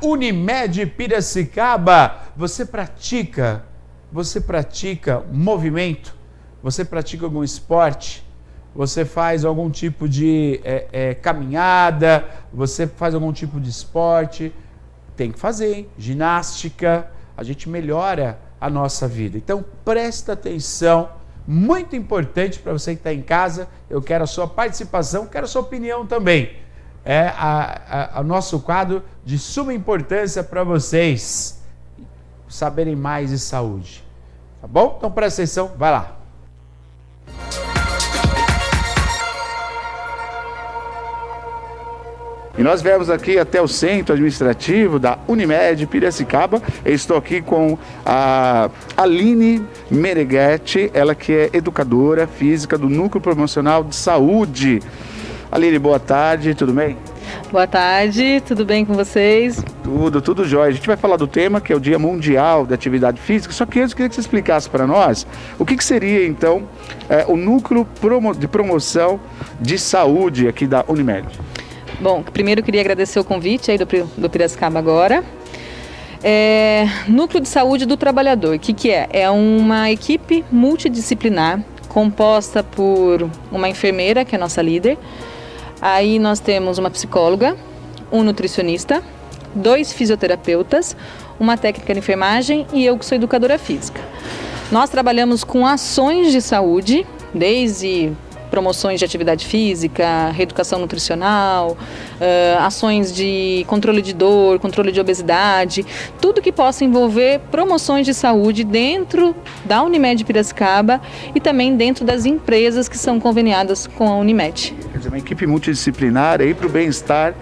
Unimed Piracicaba. Você pratica movimento? Você pratica algum esporte? Você faz algum tipo de caminhada? Você faz algum tipo de esporte? Tem que fazer, hein? Ginástica. A gente melhora a nossa vida. Então, presta atenção. Muito importante para você que está em casa. Eu quero a sua participação, quero a sua opinião também. É o nosso quadro de suma importância para vocês saberem mais de saúde. Tá bom? Então presta atenção, vai lá. E nós viemos aqui até o centro administrativo da Unimed Piracicaba. Eu estou aqui com a Aline Meneghetti, ela que é educadora física do Núcleo Promocional de Saúde. Aline, boa tarde, tudo bem? Boa tarde, tudo bem com vocês? Tudo jóia. A gente vai falar do tema que é o Dia Mundial da Atividade Física, só que antes eu queria que você explicasse para nós o que seria então o Núcleo de Promoção de Saúde aqui da Unimed. Bom, primeiro eu queria agradecer o convite aí do Piracicaba agora. Núcleo de Saúde do Trabalhador, o que é? É uma equipe multidisciplinar composta por uma enfermeira, que é a nossa líder. Aí nós temos uma psicóloga, um nutricionista, 2 fisioterapeutas, uma técnica de enfermagem e eu que sou educadora física. Nós trabalhamos com ações de saúde, desde promoções de atividade física, reeducação nutricional, ações de controle de dor, controle de obesidade, tudo que possa envolver promoções de saúde dentro da Unimed Piracicaba e também dentro das empresas que são conveniadas com a Unimed. Quer dizer, uma equipe multidisciplinar aí para o bem-estar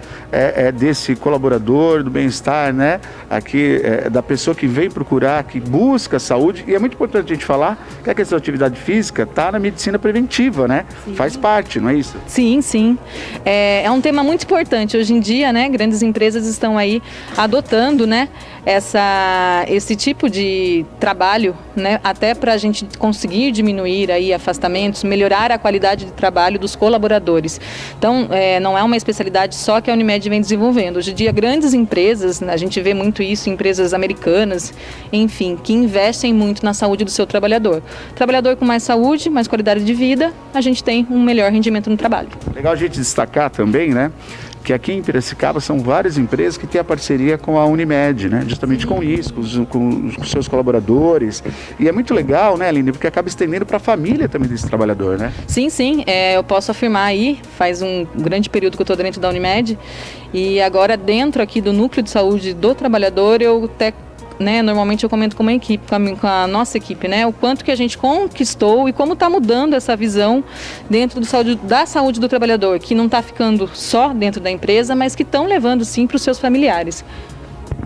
desse colaborador, do bem-estar, né, aqui da pessoa que vem procurar, que busca saúde. E é muito importante a gente falar que a questão da atividade física está na medicina preventiva, né? Sim. Faz parte, não é isso? Sim. É um tema muito importante. Hoje em dia, né, grandes empresas estão aí adotando, né, esse tipo de trabalho, né, até para a gente conseguir diminuir aí afastamentos, melhorar a qualidade de trabalho dos colaboradores. Então, não é uma especialidade só que a Unimed vem desenvolvendo. Hoje em dia, grandes empresas, a gente vê muito isso, empresas americanas, enfim, que investem muito na saúde do seu trabalhador. Trabalhador com mais saúde, mais qualidade de vida, a gente tem um melhor rendimento no trabalho. Legal a gente destacar também, né, que aqui em Piracicaba são várias empresas que têm a parceria com a Unimed, né? Justamente com isso, com os seus colaboradores. E é muito legal, né, Aline? Porque acaba estendendo para a família também desse trabalhador, né? Sim. Eu posso afirmar aí, faz um grande período que eu estou dentro da Unimed e agora dentro aqui do Núcleo de Saúde do Trabalhador eu até normalmente eu comento com uma equipe, com a nossa equipe, né? O quanto que a gente conquistou e como está mudando essa visão dentro da saúde do trabalhador, que não está ficando só dentro da empresa, mas que estão levando sim para os seus familiares.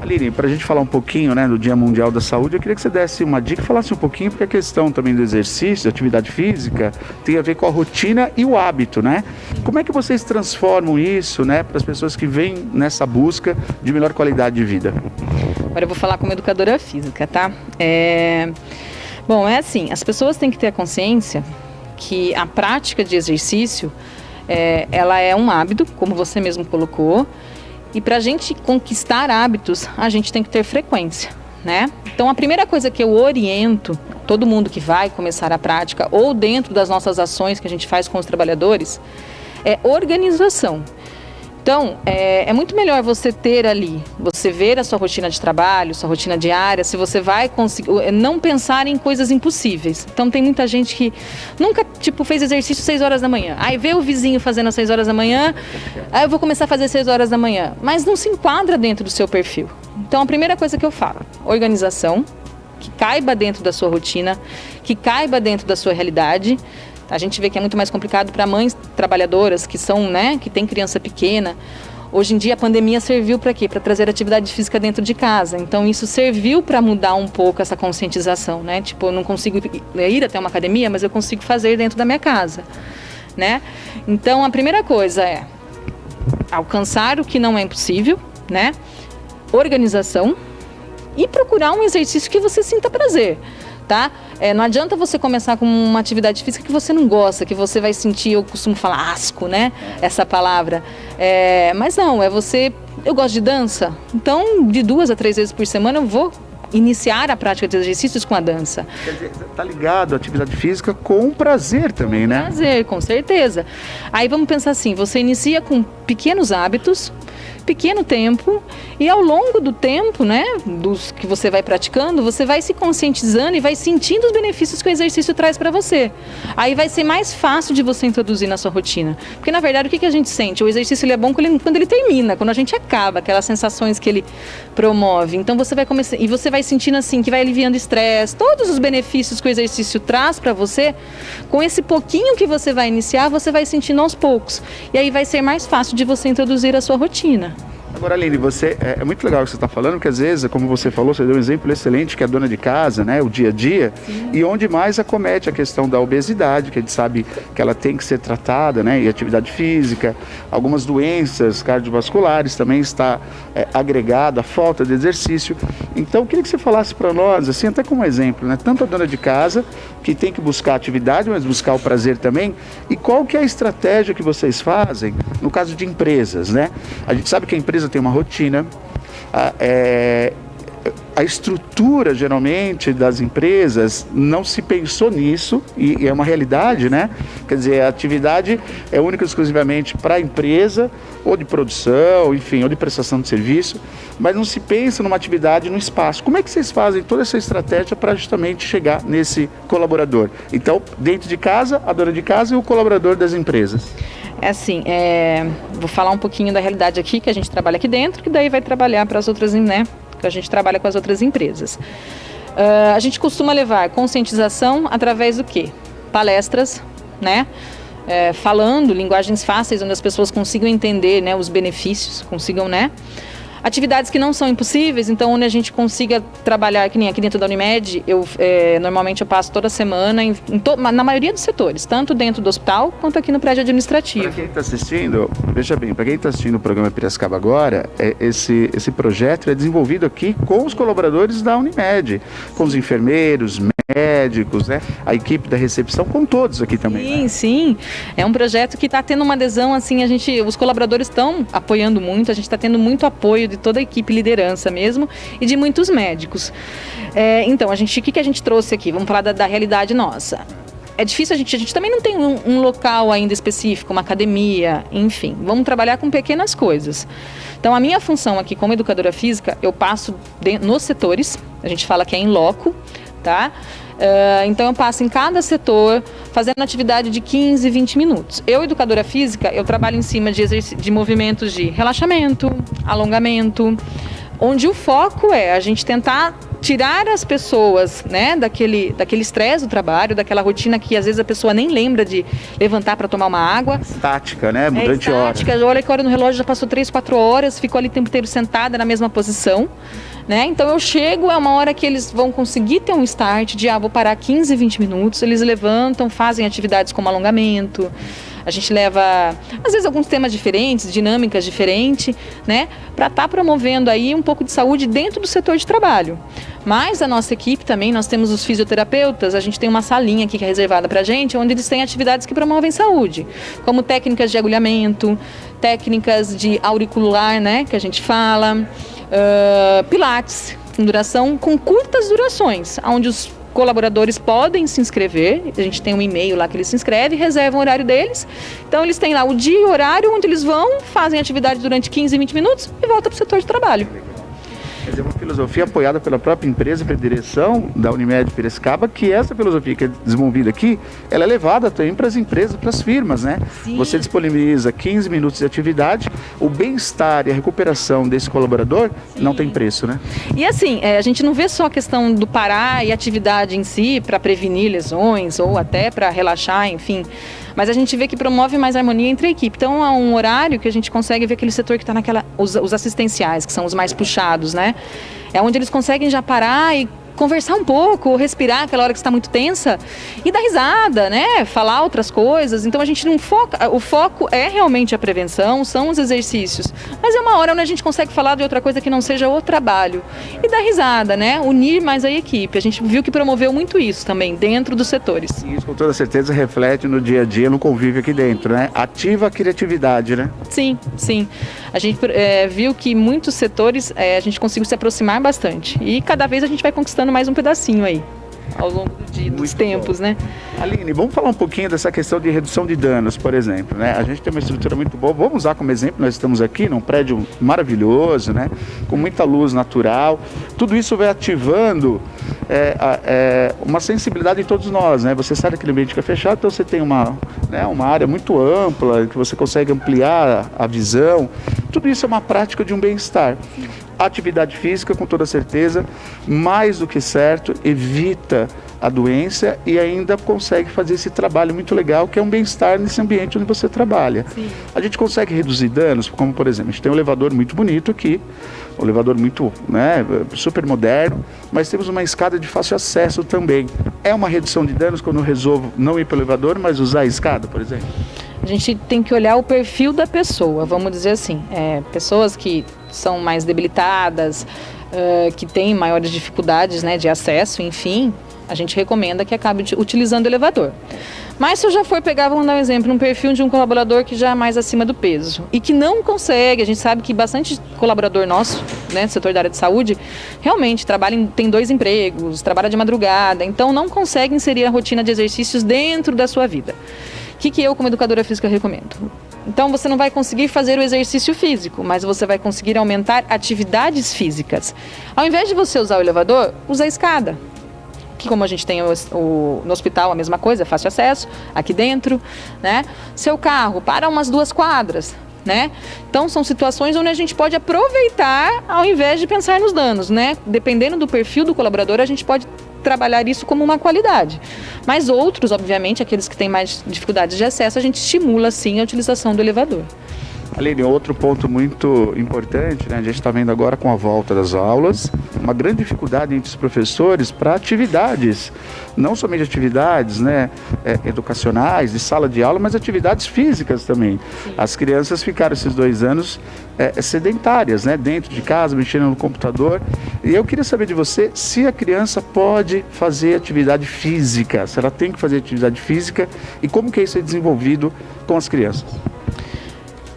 Aline, para a gente falar um pouquinho, né, do Dia Mundial da Saúde, eu queria que você desse uma dica, falasse um pouquinho, porque a questão também do exercício, da atividade física, tem a ver com a rotina e o hábito, né? Como é que vocês transformam isso, né, para as pessoas que vêm nessa busca de melhor qualidade de vida? Agora eu vou falar como educadora física, tá? Bom, assim, as pessoas têm que ter a consciência que a prática de exercício, ela é um hábito, como você mesmo colocou, e para a gente conquistar hábitos, a gente tem que ter frequência, né? Então, a primeira coisa que eu oriento todo mundo que vai começar a prática, ou dentro das nossas ações que a gente faz com os trabalhadores, é organização. Então, é muito melhor você ter ali, você ver a sua rotina de trabalho, sua rotina diária, se você vai conseguir, não pensar em coisas impossíveis. Então, tem muita gente que nunca, fez exercício 6 horas da manhã. Aí vê o vizinho fazendo às 6 horas da manhã, aí eu vou começar a fazer 6 horas da manhã. Mas não se enquadra dentro do seu perfil. Então, a primeira coisa que eu falo, organização, que caiba dentro da sua rotina, que caiba dentro da sua realidade. A gente vê que é muito mais complicado para mães trabalhadoras que são, que têm criança pequena. Hoje em dia a pandemia serviu para quê? Para trazer atividade física dentro de casa. Então isso serviu para mudar um pouco essa conscientização, né? Eu não consigo ir até uma academia, mas eu consigo fazer dentro da minha casa, né? Então a primeira coisa é alcançar o que não é impossível, né? Organização e procurar um exercício que você sinta prazer. Tá? Não adianta você começar com uma atividade física que você não gosta, que você vai sentir, eu costumo falar asco, né? Essa palavra. Mas não, é você Eu gosto de dança, então de 2 a 3 vezes por semana eu vou iniciar a prática de exercícios com a dança. Quer dizer, está ligado à atividade física com prazer também, né? Prazer, com certeza. Aí vamos pensar assim, você inicia com pequenos hábitos, pequeno tempo, e ao longo do tempo, né, dos que você vai praticando, você vai se conscientizando e vai sentindo os benefícios que o exercício traz para você. Aí vai ser mais fácil de você introduzir na sua rotina. Porque, na verdade, o que a gente sente? O exercício ele é bom quando ele termina, quando a gente acaba, aquelas sensações que ele promove. Então, você vai começar, e você vai sentindo assim, que vai aliviando estresse, todos os benefícios que o exercício traz para você, com esse pouquinho que você vai iniciar, você vai sentindo aos poucos. E aí vai ser mais fácil de você introduzir a sua rotina. Agora, Aline, você, é muito legal o que você está falando, porque às vezes, como você falou, você deu um exemplo excelente, que é a dona de casa, né, o dia a dia, sim, e onde mais acomete a questão da obesidade, que a gente sabe que ela tem que ser tratada, né, e atividade física, algumas doenças cardiovasculares também está agregada, a falta de exercício. Então, eu queria que você falasse para nós, assim, até como exemplo, né, tanto a dona de casa, que tem que buscar atividade, mas buscar o prazer também, e qual que é a estratégia que vocês fazem no caso de empresas, né? A gente sabe que a empresa tem uma rotina, a estrutura geralmente das empresas não se pensou nisso e é uma realidade, né? Quer dizer, a atividade é única e exclusivamente para a empresa, ou de produção, enfim, ou de prestação de serviço, mas não se pensa numa atividade no espaço. Como é que vocês fazem toda essa estratégia para justamente chegar nesse colaborador? Então, dentro de casa, a dona de casa e o colaborador das empresas. É assim, vou falar um pouquinho da realidade aqui, que a gente trabalha aqui dentro, que daí vai trabalhar para as outras, né? Que a gente trabalha com as outras empresas. A gente costuma levar conscientização através do quê? Palestras, né? Falando linguagens fáceis, onde as pessoas consigam entender, né, os benefícios, consigam, né? Atividades que não são impossíveis, então onde a gente consiga trabalhar, que nem aqui dentro da Unimed, normalmente eu passo toda semana na maioria dos setores, tanto dentro do hospital quanto aqui no prédio administrativo. Para quem está assistindo, veja bem, para quem está assistindo o programa Piracicaba agora, esse projeto é desenvolvido aqui com os colaboradores da Unimed, com os enfermeiros, médicos, né? A equipe da recepção, com todos aqui também. Sim, né? Sim. É um projeto que está tendo uma adesão, assim, os colaboradores estão apoiando muito, a gente está tendo muito apoio de toda a equipe, liderança mesmo, e de muitos médicos. Então, o que a gente trouxe aqui? Vamos falar da realidade nossa. É difícil, a gente também não tem um local ainda específico, uma academia, enfim. Vamos trabalhar com pequenas coisas. Então, a minha função aqui como educadora física, eu passo nos setores, a gente fala que é em loco, tá? Então eu passo em cada setor fazendo atividade de 15, 20 minutos. Eu, educadora física, eu trabalho em cima de movimentos de relaxamento, alongamento, onde o foco é a gente tentar tirar as pessoas, né, daquele estresse do trabalho, daquela rotina que às vezes a pessoa nem lembra de levantar para tomar uma água. Estática, né? Durante horas. Olha que hora no relógio, já passou 3, 4 horas, ficou ali o tempo inteiro sentada na mesma posição. Né? Então eu chego, é uma hora que eles vão conseguir ter um start de vou parar 15, 20 minutos, eles levantam, fazem atividades como alongamento, a gente leva, às vezes, alguns temas diferentes, dinâmicas diferentes, né? Para estar promovendo aí um pouco de saúde dentro do setor de trabalho. Mas a nossa equipe também, nós temos os fisioterapeutas, a gente tem uma salinha aqui que é reservada para a gente, onde eles têm atividades que promovem saúde, como técnicas de agulhamento, técnicas de auricular, né, que a gente fala, pilates, com curtas durações, onde os colaboradores podem se inscrever, a gente tem um e-mail lá que eles se inscrevem, reservam o horário deles, então eles têm lá o dia e o horário onde eles vão, fazem atividade durante 15, 20 minutos e voltam para o setor de trabalho. Quer dizer, uma filosofia apoiada pela própria empresa, pela direção da Unimed Piracicaba, que essa filosofia que é desenvolvida aqui, ela é levada também para as empresas, para as firmas, né? Sim. Você disponibiliza 15 minutos de atividade, o bem-estar e a recuperação desse colaborador, sim, não tem preço, né? E assim, a gente não vê só a questão do parar e atividade em si para prevenir lesões ou até para relaxar, enfim, mas a gente vê que promove mais harmonia entre a equipe. Então, há um horário que a gente consegue ver aquele setor que está os assistenciais, que são os mais puxados, né? É onde eles conseguem já parar e conversar um pouco, ou respirar aquela hora que está muito tensa e dar risada, né? Falar outras coisas. Então a gente não foca, o foco é realmente a prevenção, são os exercícios. Mas é uma hora onde a gente consegue falar de outra coisa que não seja o trabalho. E dar risada, né? Unir mais a equipe. A gente viu que promoveu muito isso também, dentro dos setores. E isso com toda certeza reflete no dia a dia, no convívio aqui dentro, né? Ativa a criatividade, né? Sim, sim. A gente viu que muitos setores a gente conseguiu se aproximar bastante. E cada vez a gente vai conquistando mais um pedacinho aí, ao longo dos tempos, bom, né? Aline, vamos falar um pouquinho dessa questão de redução de danos, por exemplo, né? A gente tem uma estrutura muito boa, vamos usar como exemplo, nós estamos aqui num prédio maravilhoso, né? Com muita luz natural, tudo isso vai ativando uma sensibilidade em todos nós, né? Você sai daquele ambiente que é fechado, então você tem uma área muito ampla, que você consegue ampliar a visão, tudo isso é uma prática de um bem-estar. Atividade física, com toda certeza, mais do que certo, evita a doença e ainda consegue fazer esse trabalho muito legal, que é um bem-estar nesse ambiente onde você trabalha. Sim. A gente consegue reduzir danos, como por exemplo, a gente tem um elevador muito bonito aqui, um elevador muito, super moderno, mas temos uma escada de fácil acesso também. É uma redução de danos quando eu resolvo não ir para o elevador, mas usar a escada, por exemplo? A gente tem que olhar o perfil da pessoa, vamos dizer assim. Pessoas que são mais debilitadas, que têm maiores dificuldades, né, de acesso, enfim, a gente recomenda que acabe utilizando o elevador. Mas se eu já for pegar, vamos dar um exemplo, um perfil de um colaborador que já é mais acima do peso e que não consegue, a gente sabe que bastante colaborador nosso, né, do setor da área de saúde, realmente tem 2 empregos, trabalha de madrugada, então não consegue inserir a rotina de exercícios dentro da sua vida. O que eu, como educadora física, recomendo? Então, você não vai conseguir fazer o exercício físico, mas você vai conseguir aumentar atividades físicas. Ao invés de você usar o elevador, usa a escada. Que como a gente tem no hospital a mesma coisa, fácil acesso, aqui dentro, né? Seu carro, para umas 2 quadras, né? Então, são situações onde a gente pode aproveitar ao invés de pensar nos danos, né? Dependendo do perfil do colaborador, a gente pode trabalhar isso como uma qualidade. Mas outros, obviamente, aqueles que têm mais dificuldades de acesso, a gente estimula, sim, a utilização do elevador. Aline, outro ponto muito importante, né? A gente está vendo agora com a volta das aulas, uma grande dificuldade entre os professores para atividades, não somente atividades, né, educacionais, de sala de aula, mas atividades físicas também. Sim. As crianças ficaram esses 2 anos sedentárias, né, dentro de casa, mexendo no computador. E eu queria saber de você se a criança pode fazer atividade física, se ela tem que fazer atividade física e como que isso é desenvolvido com as crianças.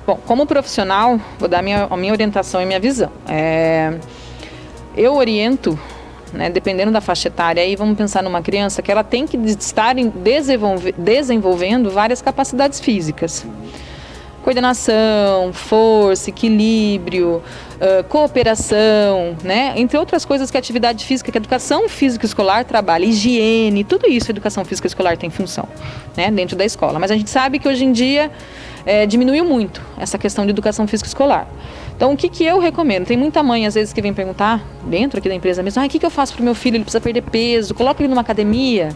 Bom, como profissional, vou dar a minha orientação e minha visão. Eu oriento, né, dependendo da faixa etária, aí vamos pensar numa criança que ela tem que estar desenvolvendo várias capacidades físicas. Coordenação, força, equilíbrio, cooperação, né? Entre outras coisas que a atividade física, que a educação física escolar trabalha, higiene, tudo isso a educação física escolar tem função, né, dentro da escola. Mas a gente sabe que hoje em dia diminuiu muito essa questão de educação física escolar. Então, o que eu recomendo? Tem muita mãe, às vezes, que vem perguntar, dentro aqui da empresa mesmo, o que eu faço para o meu filho? Ele precisa perder peso, coloca ele numa academia.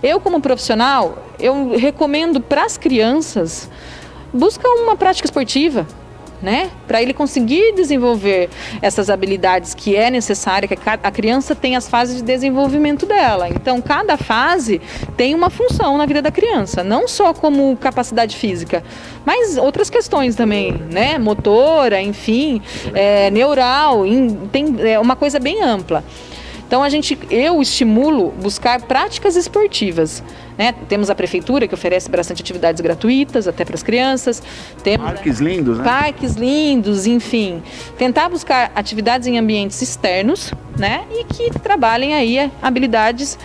Eu, como profissional, eu recomendo para as crianças, busca uma prática esportiva, né? Para ele conseguir desenvolver essas habilidades que é necessária, que a criança tem as fases de desenvolvimento dela. Então, cada fase tem uma função na vida da criança, não só como capacidade física, mas outras questões também, né? Motora, enfim, neural, é uma coisa bem ampla. Então, eu estimulo buscar práticas esportivas, né? Temos a prefeitura que oferece bastante atividades gratuitas até para as crianças. Temos parques lindos, né? Parques lindos, enfim. Tentar buscar atividades em ambientes externos, né? E que trabalhem aí habilidades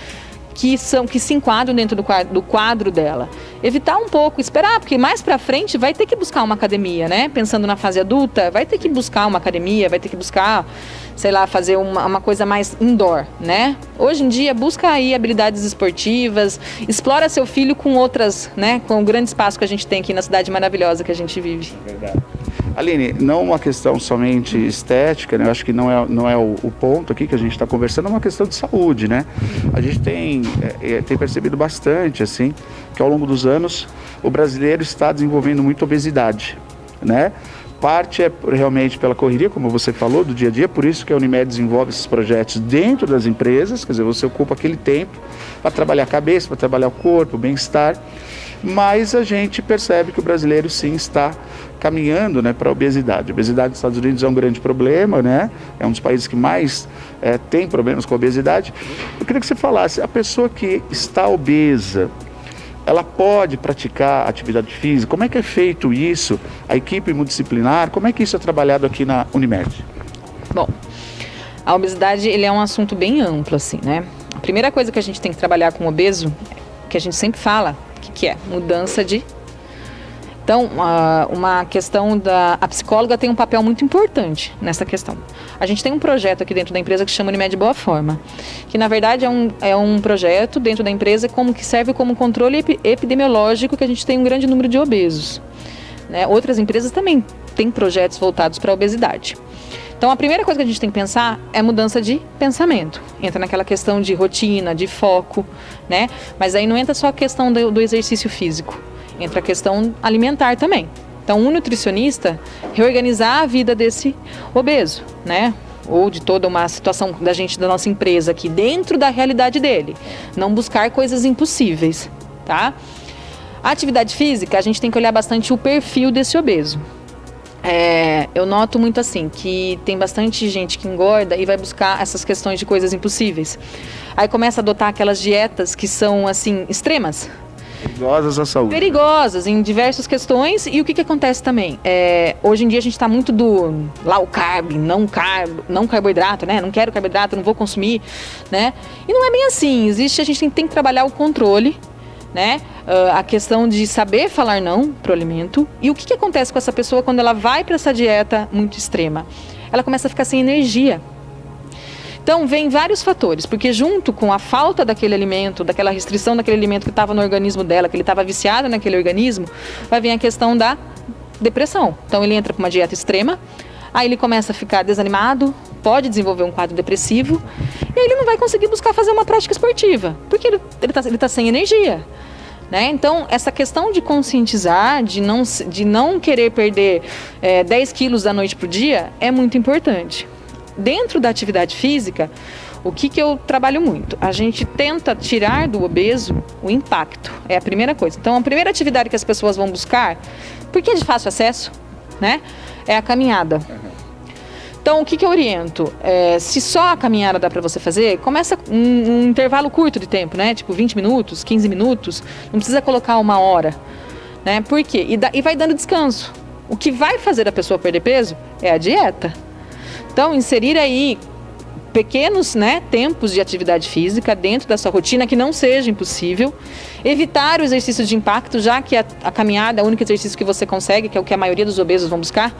que se enquadram dentro do quadro dela. Evitar um pouco, esperar, porque mais para frente vai ter que buscar uma academia, né? Pensando na fase adulta, vai ter que buscar uma academia, vai ter que buscar, sei lá, fazer uma coisa mais indoor, né? Hoje em dia, busca aí habilidades esportivas, explora seu filho com outras, né? Com o grande espaço que a gente tem aqui na cidade maravilhosa que a gente vive. Verdade. Aline, não uma questão somente estética, né? Eu acho que não é o ponto aqui que a gente está conversando, é uma questão de saúde, né? A gente tem percebido bastante, assim, que ao longo dos anos o brasileiro está desenvolvendo muita obesidade, né? parte é realmente pela correria, como você falou, do dia a dia, por isso que a Unimed desenvolve esses projetos dentro das empresas, quer dizer, você ocupa aquele tempo para trabalhar a cabeça, para trabalhar o corpo, o bem-estar, mas a gente percebe que o brasileiro sim está caminhando, né, para a obesidade. A obesidade nos Estados Unidos é um grande problema, né? É um dos países que mais tem problemas com a obesidade. Eu queria que você falasse, a pessoa que está obesa, ela pode praticar atividade física? Como é que é feito isso? A equipe multidisciplinar, como é que isso é trabalhado aqui na Unimed? Bom, a obesidade ele é um assunto bem amplo, assim, né? A primeira coisa que a gente tem que trabalhar com o obeso, que a gente sempre fala, que é mudança de... Então, uma questão a psicóloga tem um papel muito importante nessa questão. A gente tem um projeto aqui dentro da empresa que chama Unimed Boa Forma, que na verdade é um projeto dentro da empresa que serve como controle epidemiológico, que a gente tem um grande número de obesos, né? Outras empresas também têm projetos voltados para a obesidade. Então, a primeira coisa que a gente tem que pensar é mudança de pensamento. Entra naquela questão de rotina, de foco, né? Mas aí não entra só a questão do exercício físico. Entra a questão alimentar também. Então, um nutricionista reorganizar a vida desse obeso, né? Ou de toda uma situação da nossa empresa aqui, dentro da realidade dele. Não buscar coisas impossíveis, tá? A atividade física, a gente tem que olhar bastante o perfil desse obeso. Eu noto muito assim, que tem bastante gente que engorda e vai buscar essas questões de coisas impossíveis. Aí começa a adotar aquelas dietas que são, assim, extremas. Perigosas à saúde. Perigosas em diversas questões. E o que acontece também? Hoje em dia a gente está muito do low carb, não carboidrato, né? Não quero carboidrato, não vou consumir, né? E não é bem assim. A gente tem que trabalhar o controle, né? A questão de saber falar não para o alimento. E o que acontece com essa pessoa quando ela vai para essa dieta muito extrema? Ela começa a ficar sem energia. Então, vem vários fatores, porque junto com a falta daquele alimento, daquela restrição daquele alimento que estava no organismo dela, que ele estava viciado naquele organismo, vai vir a questão da depressão. Então, ele entra para uma dieta extrema, aí ele começa a ficar desanimado, pode desenvolver um quadro depressivo, e aí ele não vai conseguir buscar fazer uma prática esportiva, porque ele tá sem energia. Né? Então, essa questão de conscientizar, de não querer perder 10 quilos da noite para o dia, é muito importante. Dentro da atividade física, o que eu trabalho muito? A gente tenta tirar do obeso o impacto, é a primeira coisa. Então, a primeira atividade que as pessoas vão buscar, porque é de fácil acesso, né? É a caminhada. Então, o que eu oriento? Se só a caminhada dá para você fazer, começa um intervalo curto de tempo, né? Tipo 20 minutos, 15 minutos, não precisa colocar 1 hora, né? Por quê? E vai dando descanso. O que vai fazer a pessoa perder peso é a dieta. Então, inserir aí pequenos, né, tempos de atividade física dentro da sua rotina, que não seja impossível. Evitar o exercício de impacto, já que a caminhada é o único exercício que você consegue, que é o que a maioria dos obesos vão buscar.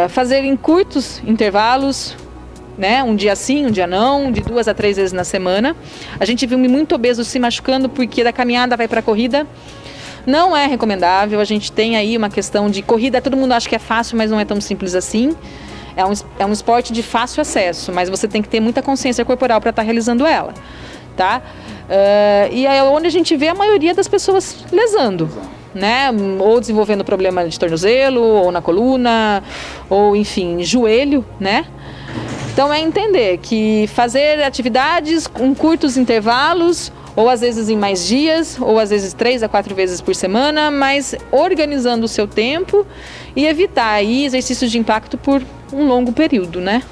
Fazer em curtos intervalos, né, um dia sim, um dia não, de 2 a 3 vezes na semana. A gente viu muito obeso se machucando porque da caminhada vai para a corrida. Não é recomendável, a gente tem aí uma questão de corrida, todo mundo acha que é fácil, mas não é tão simples assim. É um esporte de fácil acesso, mas você tem que ter muita consciência corporal para estar realizando ela, tá? E é onde a gente vê a maioria das pessoas lesando, né? Ou desenvolvendo problema de tornozelo, ou na coluna, ou enfim, joelho, né? Então é entender que fazer atividades com curtos intervalos, ou às vezes em mais dias, ou às vezes 3 a 4 vezes por semana, mas organizando o seu tempo e evitar aí exercícios de impacto por um longo período, né?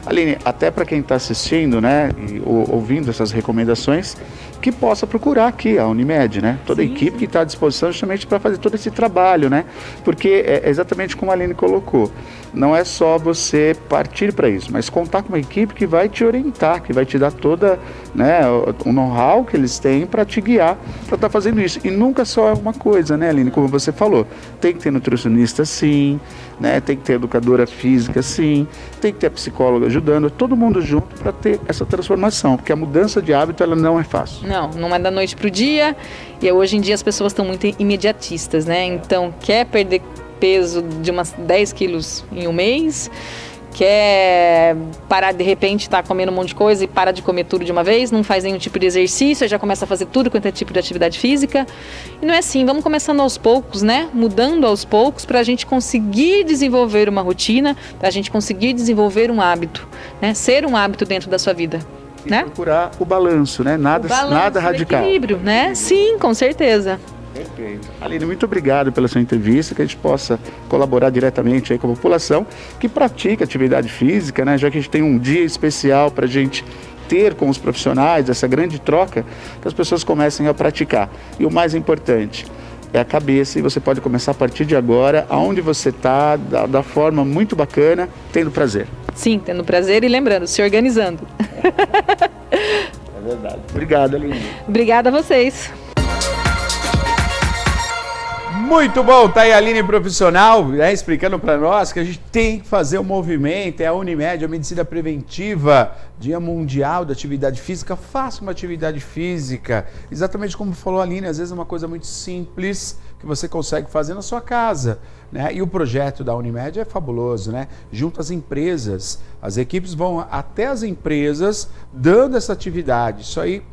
Aline, até para quem está assistindo, né, e ouvindo essas recomendações, que possa procurar aqui a Unimed, né? Toda a equipe que está à disposição justamente para fazer todo esse trabalho, né? Porque é exatamente como a Aline colocou, não é só você partir para isso, mas contar com uma equipe que vai te orientar, que vai te dar toda, né, o know-how que eles têm para te guiar para estar fazendo isso. E nunca só é uma coisa, né, Aline? Como você falou, tem que ter nutricionista sim, né? Tem que ter educadora física sim, tem que ter psicóloga ajudando, todo mundo junto para ter essa transformação, porque a mudança de hábito ela não é fácil. Não é da noite para o dia, e hoje em dia as pessoas estão muito imediatistas, né? Então, quer perder peso de umas 10 quilos em um mês, quer parar, de repente tá comendo um monte de coisa e para de comer tudo de uma vez, não faz nenhum tipo de exercício, já começa a fazer tudo quanto é tipo de atividade física. E não é assim, vamos começando aos poucos, né? Mudando aos poucos para a gente conseguir desenvolver uma rotina, para a gente conseguir desenvolver um hábito, né? Ser um hábito dentro da sua vida. E né? procurar o balanço, né? Nada radical. Equilíbrio, né? Sim, com certeza. Perfeito. Aline, muito obrigado pela sua entrevista, que a gente possa colaborar diretamente aí com a população que pratica atividade física, né? Já que a gente tem um dia especial para a gente ter com os profissionais, essa grande troca, que as pessoas comecem a praticar. E o mais importante é a cabeça, e você pode começar a partir de agora, aonde você está, da forma muito bacana, tendo prazer. Sim, tendo prazer e lembrando, se organizando. É verdade. Obrigado, Aline. Obrigada a vocês. Muito bom, tá aí a Aline profissional, né, explicando para nós que a gente tem que fazer o movimento, é a Unimed, a medicina preventiva, Dia Mundial da Atividade Física, faça uma atividade física, exatamente como falou a Aline, às vezes é uma coisa muito simples que você consegue fazer na sua casa, né, e o projeto da Unimed é fabuloso, né, junto às empresas, as equipes vão até as empresas dando essa atividade, isso aí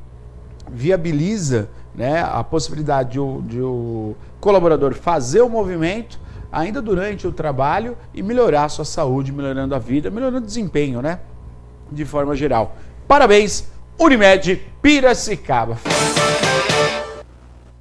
viabiliza, né, a possibilidade de o colaborador fazer o movimento ainda durante o trabalho e melhorar a sua saúde, melhorando a vida, melhorando o desempenho, né? De forma geral. Parabéns, Unimed Piracicaba.